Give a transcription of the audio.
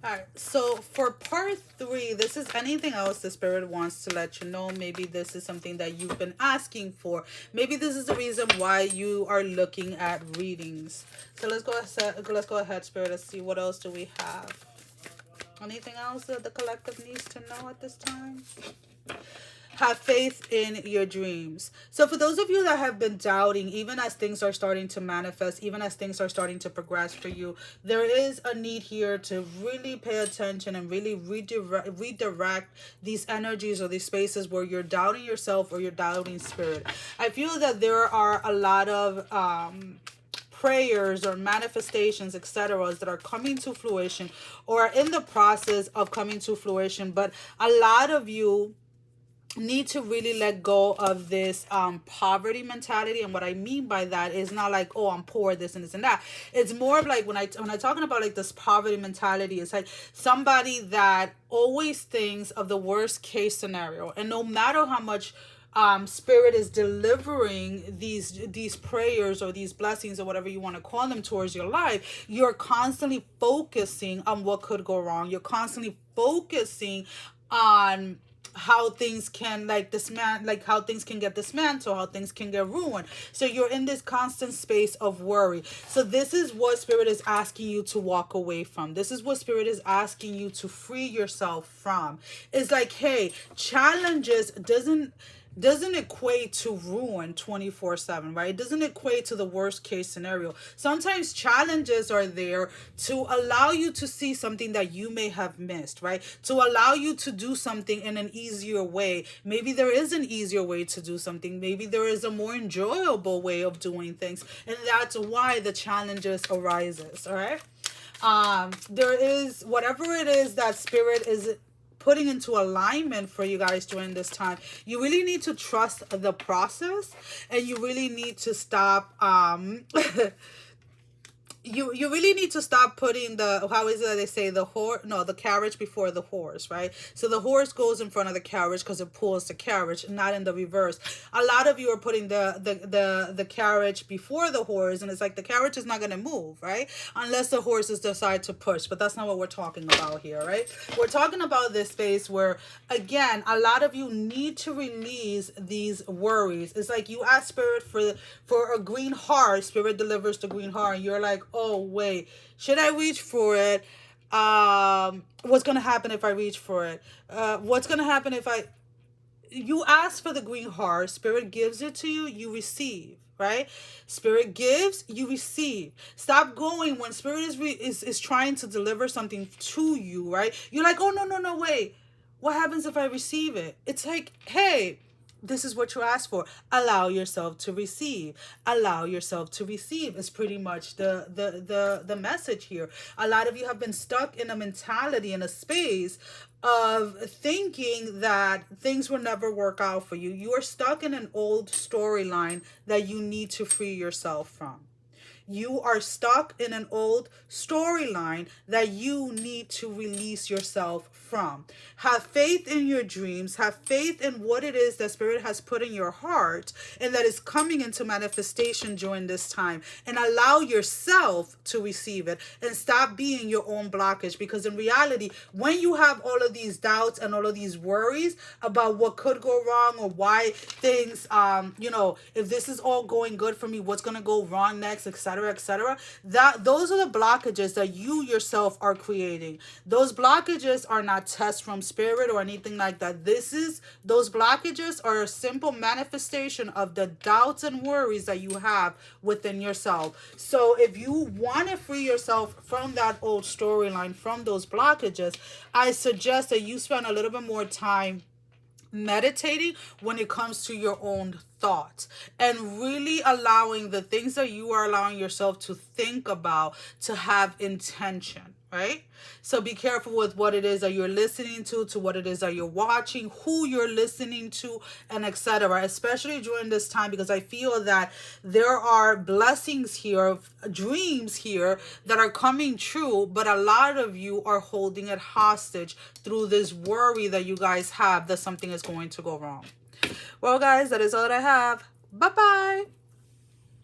Alright, so for part 3, this is anything else the spirit wants to let you know. Maybe this is something that you've been asking for. Maybe this is the reason why you are looking at readings. So let's go ahead, spirit. Let's see what else do we have. Anything else that the collective needs to know at this time? Have faith in your dreams. So for those of you that have been doubting, even as things are starting to manifest, even as things are starting to progress for you, there is a need here to really pay attention and really redirect these energies or these spaces where you're doubting yourself or you're doubting spirit. I feel that there are a lot of prayers or manifestations, etc., that are coming to fruition or are in the process of coming to fruition, but a lot of you need to really let go of this poverty mentality. And what I mean by that is not like, oh, I'm poor, this and this and that. It's more of like when I'm talking about like this poverty mentality, it's like somebody that always thinks of the worst case scenario, and no matter how much spirit is delivering these prayers or these blessings or whatever you want to call them towards your life, you're constantly focusing on what could go wrong. You're constantly focusing on how things can how things can get dismantled, how things can get ruined. So you're in this constant space of worry. So this is what spirit is asking you to walk away from. This is what spirit is asking you to free yourself from. It's like, hey, challenges doesn't equate to ruin 24/7, right? It doesn't equate to the worst case scenario. Sometimes challenges are there to allow you to see something that you may have missed, right? To allow you to do something in an easier way. Maybe there is an easier way to do something. Maybe there is a more enjoyable way of doing things. And that's why the challenges arises, all right? There is whatever it is that spirit is putting into alignment for you guys during this time. You really need to trust the process, and you really need to stop you really need to stop putting the, how is it that they say, the carriage before the horse, right? So the horse goes in front of the carriage because it pulls the carriage, not in the reverse. A lot of you are putting the carriage before the horse, and it's like the carriage is not going to move, right? Unless the horses decide to push. But that's not what we're talking about here, right? We're talking about this space where, again, a lot of you need to release these worries. It's like you ask spirit for a green heart, spirit delivers the green heart, and you're like, oh wait, should I reach for it? What's gonna happen if I reach for it? What's gonna happen if you ask for the green heart, spirit gives it to you, you receive, right? Spirit gives, you receive. Stop going when spirit is trying to deliver something to you, right? You're like, oh no, wait, what happens if I receive it? It's like, hey, this is what you asked for. Allow yourself to receive. Allow yourself to receive is pretty much the message here. A lot of you have been stuck in a mentality, in a space of thinking that things will never work out for you. You are stuck in an old storyline that you need to free yourself from. You are stuck in an old storyline that you need to release yourself from. Have faith in your dreams. Have faith in what it is that spirit has put in your heart and that is coming into manifestation during this time. And allow yourself to receive it and stop being your own blockage. Because in reality, when you have all of these doubts and all of these worries about what could go wrong or why things, if this is all going good for me, what's going to go wrong next, etc., those are the blockages that you yourself are creating. Those blockages are not tests from spirit or anything like that. Those blockages are a simple manifestation of the doubts and worries that you have within yourself. So if you want to free yourself from that old storyline, from those blockages, I suggest that you spend a little bit more time meditating when it comes to your own thoughts and really allowing the things that you are allowing yourself to think about to have intention, right? So be careful with what it is that you're listening to what it is that you're watching, who you're listening to, and etc., especially during this time, because I feel that there are blessings here, dreams here that are coming true, but a lot of you are holding it hostage through this worry that you guys have that something is going to go wrong. Well, guys, that is all that I have. Bye-bye.